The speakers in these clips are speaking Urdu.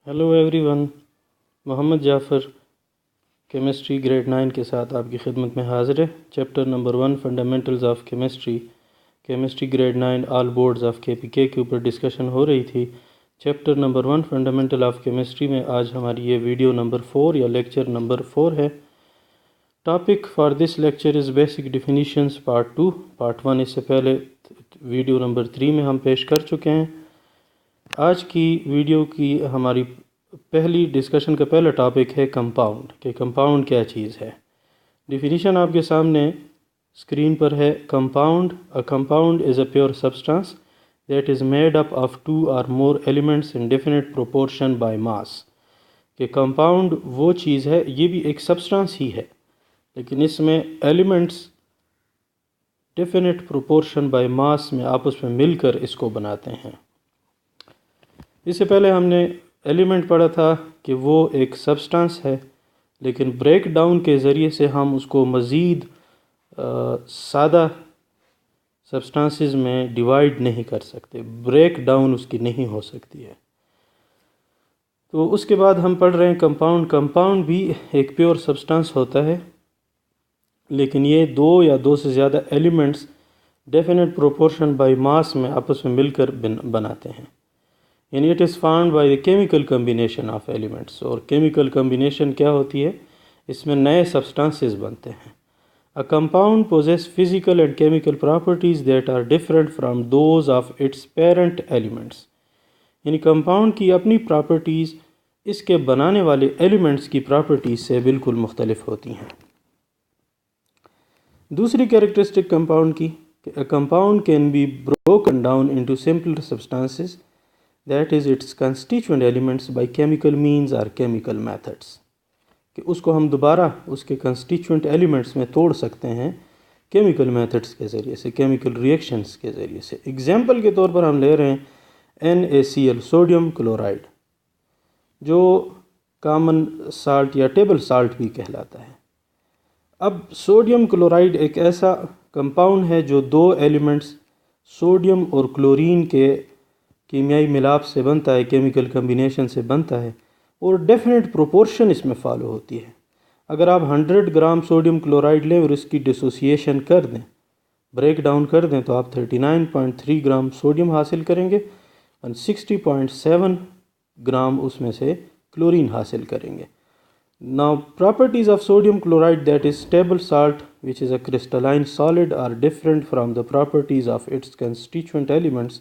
Hello everyone, Muhammad Jafar chemistry grade 9 کے ساتھ آپ کی خدمت میں حاضر ہے۔ Chapter number 1 fundamentals of chemistry grade 9 all boards of KPK کے اوپر ڈسکشن ہو رہی تھی۔ Chapter number 1 fundamental of chemistry میں آج ہماری یہ ویڈیو نمبر 4 یا لیکچر نمبر 4 ہے۔ Topic for this lecture is basic definitions part 2۔ Part 1 اس سے پہلے ویڈیو نمبر 3 میں ہم پیش کر چکے ہیں۔ آج کی ویڈیو کی ہماری پہلی ڈسکشن کا پہلا ٹاپک ہے کمپاؤنڈ، کہ کمپاؤنڈ کیا چیز ہے۔ ڈیفینیشن آپ کے سامنے اسکرین پر ہے۔ Compound is a pure substance that is made up of 2 or more elements in definite proportion by mass۔ کہ کمپاؤنڈ وہ چیز ہے، یہ بھی ایک سبسٹانس ہی ہے، لیکن اس میں ایلیمنٹس ڈیفینٹ پروپورشن بائی ماس میں آپس میں مل کر اس کو بناتے ہیں۔ اس سے پہلے ہم نے ایلیمنٹ پڑھا تھا کہ وہ ایک سبسٹانس ہے، لیکن بریک ڈاؤن کے ذریعے سے ہم اس کو مزید سادہ سبسٹانسز میں ڈیوائیڈ نہیں کر سکتے، بریک ڈاؤن اس کی نہیں ہو سکتی ہے۔ تو اس کے بعد ہم پڑھ رہے ہیں کمپاؤنڈ بھی ایک پیور سبسٹانس ہوتا ہے، لیکن یہ 2 یا 2 سے زیادہ ایلیمنٹس ڈیفینٹ پروپورشن بائی ماس میں آپس میں مل کر بناتے ہیں، یعنی it is formed by the chemical combination of elements. اور کیمیکل کمبینیشن کیا ہوتی ہے؟ اس میں نئے سبسٹانسز بنتے ہیں۔ A compound possess physical and chemical properties that are different from those of its parent elements۔ یعنی کمپاؤنڈ کی اپنی پراپرٹیز اس کے بنانے والے ایلیمنٹس کی پراپرٹیز سے بالکل مختلف ہوتی ہیں۔ دوسری کیریکٹرسٹک کمپاؤنڈ کی کہ a compound can be broken down into simpler substances that is its constituent elements by chemical means or chemical methods۔ کہ اس کو ہم دوبارہ اس کے کنسٹیچوئنٹ ایلیمنٹس میں توڑ سکتے ہیں کیمیکل میتھڈس کے ذریعے سے، کیمیکل ریئیکشنز کے ذریعے سے۔ اگزامپل کے طور پر ہم لے رہے ہیں NaCl، سوڈیم کلورائڈ، جو کامن سالٹ یا ٹیبل سالٹ بھی کہلاتا ہے۔ اب سوڈیم کلورائڈ ایک ایسا کمپاؤنڈ ہے جو 2 ایلیمنٹس سوڈیم اور کلورین کے کیمیائی ملاپ سے بنتا ہے، کیمیکل کمبینیشن سے بنتا ہے، اور ڈیفینٹ پروپورشن اس میں فالو ہوتی ہے۔ اگر آپ 100 گرام سوڈیم کلورائڈ لیں اور اس کی ڈیسوسییشن کر دیں، بریک ڈاؤن کر دیں، تو آپ 39.3 گرام سوڈیم حاصل کریں گے اور 60.7 گرام اس میں سے کلورین حاصل کریں گے۔ Now properties of sodium chloride, that is stable salt which is a crystalline solid, are different from the properties of its constituent elements,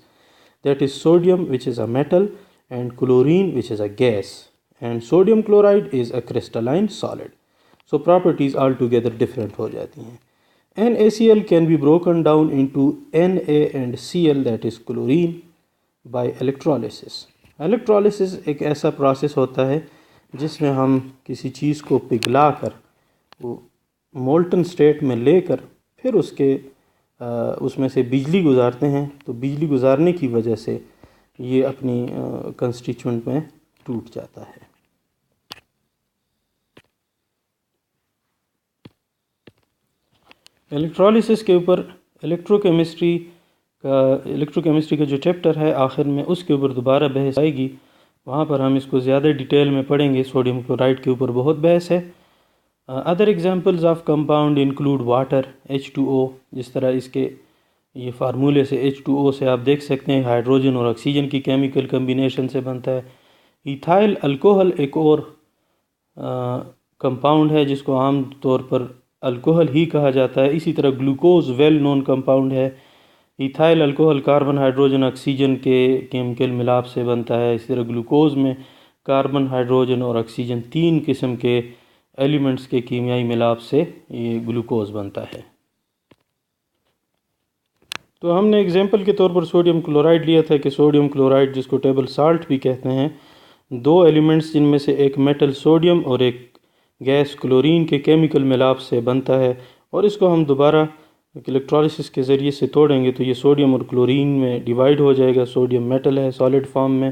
that is sodium which is a metal and chlorine which is a gas, and sodium chloride is a crystalline solid۔ So properties altogether different ہو جاتی ہیں۔ NaCl can be broken down into Na and Cl, that is chlorine, by electrolysis۔ electrolysis ایک ایسا پروسیس ہوتا ہے جس میں ہم کسی چیز کو پگھلا کر وہ مولٹن سٹیٹ میں لے کر پھر اس میں سے بجلی گزارتے ہیں، تو بجلی گزارنے کی وجہ سے یہ اپنی کنسٹیچوئنٹ میں ٹوٹ جاتا ہے۔ الیکٹرولیسس کے اوپر الیکٹرو کیمسٹری کا جو چیپٹر ہے آخر میں اس کے اوپر دوبارہ بحث آئے گی، وہاں پر ہم اس کو زیادہ ڈیٹیل میں پڑھیں گے۔ سوڈیم کلورائڈ کے اوپر بہت بحث ہے۔ Other examples of compound include water, H2O، جس طرح اس کے یہ فارمولے سے H2O سے آپ دیکھ سکتے ہیں ہائیڈروجن اور آکسیجن کی کیمیکل کمبینیشن سے بنتا ہے۔ ایتھائل الکوہل ایک اور کمپاؤنڈ ہے جس کو عام طور پر الکوہل ہی کہا جاتا ہے۔ اسی طرح گلوکوز ویل نون کمپاؤنڈ ہے۔ Ethyl alcohol carbon hydrogen oxygen کے کیمیکل ملاپ سے بنتا ہے۔ اسی طرح گلوکوز میں کاربن ہائیڈروجن اور آکسیجن 3 قسم کے ایلیمنٹس کے کیمیائی ملاپ سے یہ گلوکوز بنتا ہے۔ تو ہم نے اگزامپل کے طور پر سوڈیم کلورائڈ لیا تھا کہ سوڈیم کلورائڈ جس کو ٹیبل سالٹ بھی کہتے ہیں، 2 ایلیمنٹس جن میں سے ایک میٹل سوڈیم اور ایک گیس کلورین کے کیمیکل ملاپ سے بنتا ہے، اور اس کو ہم دوبارہ الیکٹرولیسس کے ذریعے سے توڑیں گے تو یہ سوڈیم اور کلورین میں ڈیوائیڈ ہو جائے گا۔ سوڈیم میٹل ہے سالڈ فارم میں،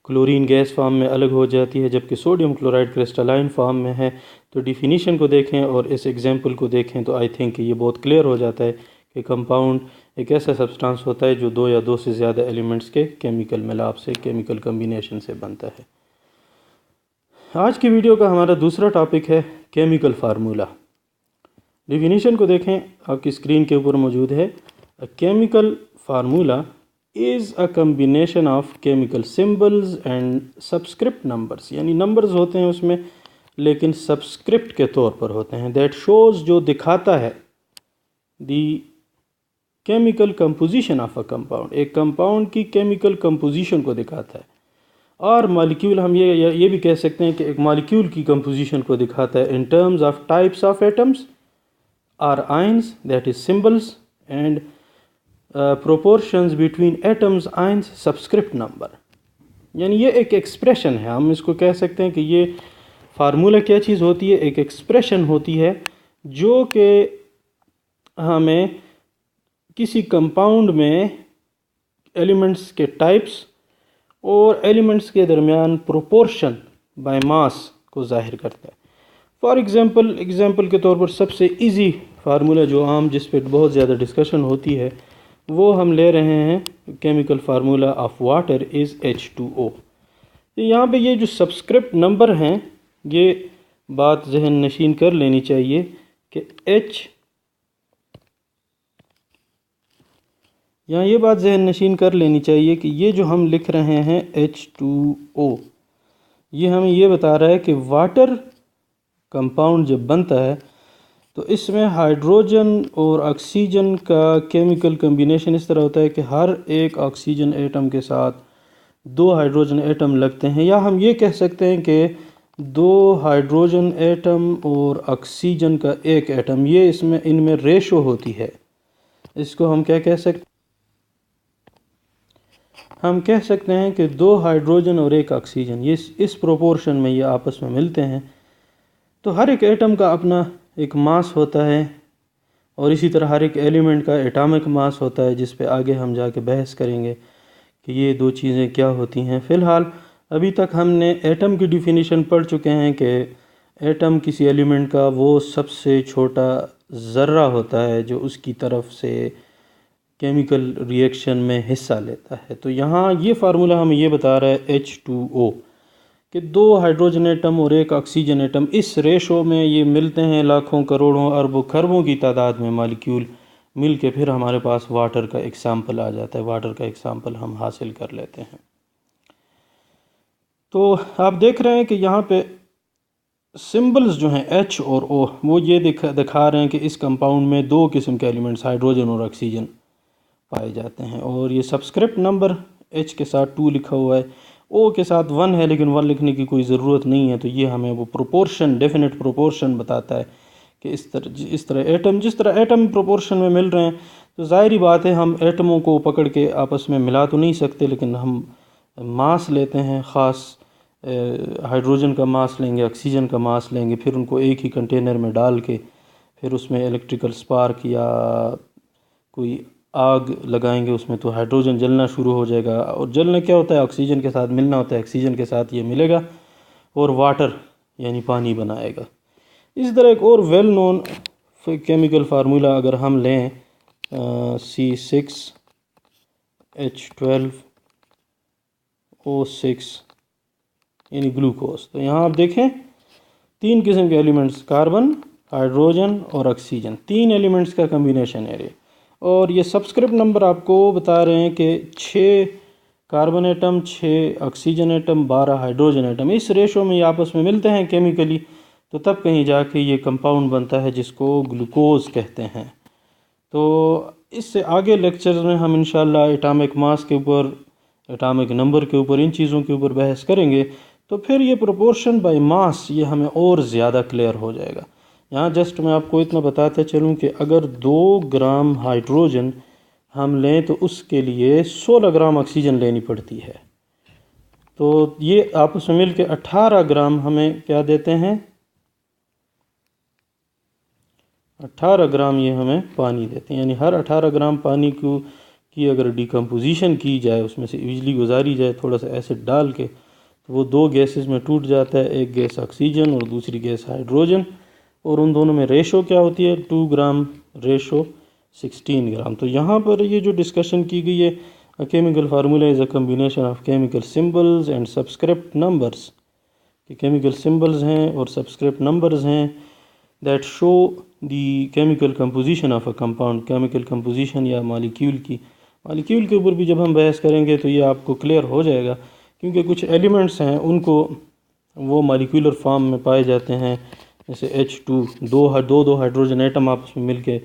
کلورین گیس فارم میں الگ ہو جاتی ہے، جبکہ سوڈیم کلورائڈ کرسٹلائن فارم میں ہے۔ تو ڈیفینیشن کو دیکھیں اور اس ایگزامپل کو دیکھیں تو آئی تھنک یہ بہت کلیئر ہو جاتا ہے کہ کمپاؤنڈ ایک ایسا سبسٹانس ہوتا ہے جو 2 یا 2 سے زیادہ ایلیمنٹس کے کیمیکل ملاپ سے، کیمیکل کمبینیشن سے بنتا ہے۔ آج کی ویڈیو کا ہمارا دوسرا ٹاپک ہے کیمیکل فارمولا۔ ڈیفینیشن کو دیکھیں، آپ کی اسکرین کے اوپر موجود ہے۔ Chemical formula is a combination of chemical symbols and subscript numbers, یعنی نمبرز ہوتے ہیں اس میں لیکن سبسکرپٹ کے طور پر ہوتے ہیں۔ دیٹ شوز، جو دکھاتا ہے the chemical composition of a compound, ایک کمپاؤنڈ کی کیمیکل کمپوزیشن کو دکھاتا ہے۔ اور مالیکیول، ہم یہ بھی کہہ سکتے ہیں کہ ایک مالیکیول کی کمپوزیشن کو دکھاتا ہے in terms of types of atoms اور ions, that is symbols, and proportions between atoms, ions, subscript number. یعنی یہ ایک ایکسپریشن ہے، ہم اس کو کہہ سکتے ہیں کہ یہ فارمولا کیا چیز ہوتی ہے؟ ایک ایکسپریشن ہوتی ہے جو کہ ہمیں کسی کمپاؤنڈ میں ایلیمنٹس کے ٹائپس اور ایلیمنٹس کے درمیان پروپورشن بائی ماس کو ظاہر کرتا ہے۔ فار ایگزامپل کے طور پر سب سے ایزی فارمولا جو عام، جس پہ بہت زیادہ ڈسکشن ہوتی ہے، وہ ہم لے رہے ہیں chemical formula of water is H2O۔ یہاں پہ یہ جو سبسکرپٹ نمبر ہیں، یہ بات ذہن نشین کر لینی چاہیے کہ یہاں یہ بات ذہن نشین کر لینی چاہیے کہ یہ جو ہم لکھ رہے ہیں H2O، یہ ہمیں یہ بتا رہا ہے کہ واٹر کمپاؤنڈ جب بنتا ہے تو اس میں ہائیڈروجن اور آکسیجن کا کیمیکل کمبینیشن اس طرح ہوتا ہے کہ ہر ایک آکسیجن ایٹم کے ساتھ 2 ہائیڈروجن ایٹم لگتے ہیں، یا ہم یہ کہہ سکتے ہیں کہ 2 ہائیڈروجن ایٹم اور آکسیجن کا ایک ایٹم، یہ ان میں ریشو ہوتی ہے۔ اس کو ہم کیا کہہ سکتے ہیں؟ ہم کہہ سکتے ہیں کہ 2 ہائیڈروجن اور 1 آکسیجن، یہ اس پروپورشن میں یہ آپس میں ملتے ہیں۔ تو ہر ایک ایٹم کا اپنا ایک ماس ہوتا ہے، اور اسی طرح ہر ایک ایلیمنٹ کا ایٹامک ماس ہوتا ہے، جس پہ آگے ہم جا کے بحث کریں گے کہ یہ 2 چیزیں کیا ہوتی ہیں۔ فی الحال ابھی تک ہم نے ایٹم کی ڈیفینیشن پڑھ چکے ہیں کہ ایٹم کسی ایلیمنٹ کا وہ سب سے چھوٹا ذرہ ہوتا ہے جو اس کی طرف سے کیمیکل ری ایکشن میں حصہ لیتا ہے۔ تو یہاں یہ فارمولا ہمیں یہ بتا رہا ہے H2O کہ 2 ہائیڈروجن ایٹم اور 1 آکسیجن ایٹم، اس ریشو میں یہ ملتے ہیں، لاکھوں کروڑوں اربوں خربوں کی تعداد میں مالیکیول مل کے پھر ہمارے پاس واٹر کا ایک سیمپل آ جاتا ہے، واٹر کا ایک سیمپل ہم حاصل کر لیتے ہیں۔ تو آپ دیکھ رہے ہیں کہ یہاں پہ سمبلز جو ہیں H اور O، وہ یہ دکھا رہے ہیں کہ اس کمپاؤنڈ میں 2 قسم کے ایلیمنٹس، ہائیڈروجن اور آکسیجن، پائے جاتے ہیں۔ اور یہ سبسکرپٹ نمبر H کے ساتھ 2 لکھا ہوا ہے، O کے ساتھ 1 ہے، لیکن 1 لکھنے کی کوئی ضرورت نہیں ہے۔ تو یہ ہمیں وہ پروپورشن، ڈیفینٹ پروپورشن بتاتا ہے کہ اس طرح جس طرح ایٹم پروپورشن میں مل رہے ہیں، تو ظاہری بات ہے ہم ایٹموں کو پکڑ کے آپس میں ملا تو نہیں سکتے، لیکن ہم ماس لیتے ہیں، خاص ہائیڈروجن کا ماس لیں گے، آکسیجن کا ماس لیں گے، پھر ان کو ایک ہی کنٹینر میں ڈال کے پھر اس میں الیکٹریکل سپارک یا کوئی آگ لگائیں گے اس میں، تو ہائیڈروجن جلنا شروع ہو جائے گا، اور جلنا کیا ہوتا ہے؟ آکسیجن کے ساتھ ملنا ہوتا ہے، آکسیجن کے ساتھ یہ ملے گا اور واٹر یعنی پانی بنائے گا۔ اسی طرح ایک اور ویل نون کیمیکل فارمولا اگر ہم لیں C6H12O6 یعنی گلوکوز، تو یہاں آپ دیکھیں 3 قسم کے ایلیمنٹس، کاربن، ہائیڈروجن اور آکسیجن، 3 ایلیمنٹس کا کمبینیشن ہے۔ اور یہ سبسکرپٹ نمبر آپ کو بتا رہے ہیں کہ 6 carbon atom, 6 oxygen atom, 12 hydrogen atom, اس ریشو میں یہ آپس میں ملتے ہیں کیمیکلی، تو تب کہیں جا کے یہ کمپاؤنڈ بنتا ہے جس کو گلوکوز کہتے ہیں۔ تو اس سے آگے لیکچرز میں ہم انشاءاللہ ایٹامک ماس کے اوپر، ایٹامک نمبر کے اوپر، ان چیزوں کے اوپر بحث کریں گے، تو پھر یہ پروپورشن بائی ماس یہ ہمیں اور زیادہ کلیئر ہو جائے گا۔ یہاں جسٹ میں آپ کو اتنا بتاتے چلوں کہ اگر 2 گرام ہائیڈروجن ہم لیں تو اس کے لیے 16 گرام آکسیجن لینی پڑتی ہے، تو یہ آپس میں مل کے 18 گرام ہمیں کیا دیتے ہیں؟ 18 گرام یہ ہمیں پانی دیتے ہیں۔ یعنی ہر 18 گرام پانی کی اگر ڈیکمپوزیشن کی جائے، اس میں سے بجلی گزاری جائے تھوڑا سا ایسڈ ڈال کے، تو وہ 2 گیسز میں ٹوٹ جاتا ہے، ایک گیس آکسیجن اور دوسری گیس ہائیڈروجن، اور ان دونوں میں ریشو کیا ہوتی ہے؟ 2 گرام ریشو 16 گرام۔ تو یہاں پر یہ جو ڈسکشن کی گئی ہے، chemical formula is a combination of chemical symbols and subscript numbers کہ کیمیکل سمبلز ہیں اور سبسکرپٹ نمبرز ہیں that show the chemical composition of a compound, chemical composition یا مالیکیول کی. مالیکیول کے اوپر بھی جب ہم بحث کریں گے تو یہ آپ کو کلیئر ہو جائے گا، کیونکہ کچھ ایلیمنٹس ہیں ان کو وہ مالیکیولر فارم میں پائے جاتے ہیں، جیسے H2، دو ہائیڈروجن ایٹم آپس میں مل کے،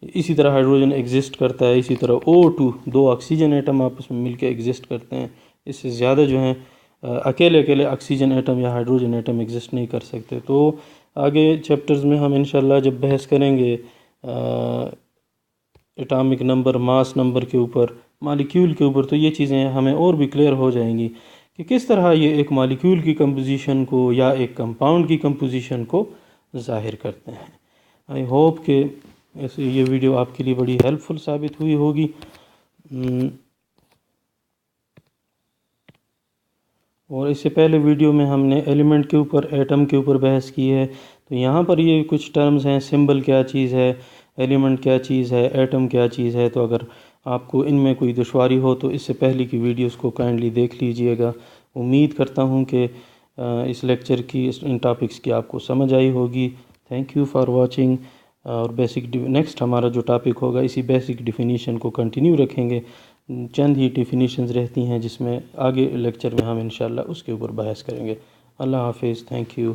اسی طرح ہائیڈروجن ایگزسٹ کرتا ہے، اسی طرح O2 دو آکسیجن ایٹم آپس میں مل کے ایگزسٹ کرتے ہیں. اس سے زیادہ جو ہیں اکیلے آکسیجن ایٹم یا ہائیڈروجن ایٹم ایگزسٹ نہیں کر سکتے. تو آگے چیپٹرز میں ہم انشاءاللہ جب بحث کریں گے اٹامک نمبر، ماس نمبر کے اوپر، مالیکیول کے اوپر، تو یہ چیزیں ہمیں اور بھی کلیئر ہو جائیں گی کہ کس طرح یہ ایک مالیکیول کی کمپوزیشن کو یا ایک کمپاؤنڈ کی کمپوزیشن کو ظاہر کرتے ہیں. آئی ہوپ کہ یہ ویڈیو آپ کے لیے بڑی ہیلپ فل ثابت ہوئی ہوگی. اور اس سے پہلے ویڈیو میں ہم نے ایلیمنٹ کے اوپر، ایٹم کے اوپر بحث کی ہے. تو یہاں پر یہ کچھ ٹرمز ہیں، سمبل کیا چیز ہے، ایلیمنٹ کیا چیز ہے، ایٹم کیا چیز ہے. تو اگر آپ کو ان میں کوئی دشواری ہو تو اس سے پہلے کی ویڈیوز کو کائنڈلی دیکھ لیجئے گا. امید کرتا ہوں کہ اس لیکچر کی، ان ٹاپکس کی آپ کو سمجھ آئی ہوگی. Thank you for watching. اور نیکسٹ ہمارا جو ٹاپک ہوگا اسی بیسک ڈیفینیشن کو کنٹینیو رکھیں گے. چند ہی ڈیفینیشنز رہتی ہیں جس میں آگے لیکچر میں ہم انشاءاللہ اس کے اوپر بحث کریں گے. اللہ حافظ. Thank you.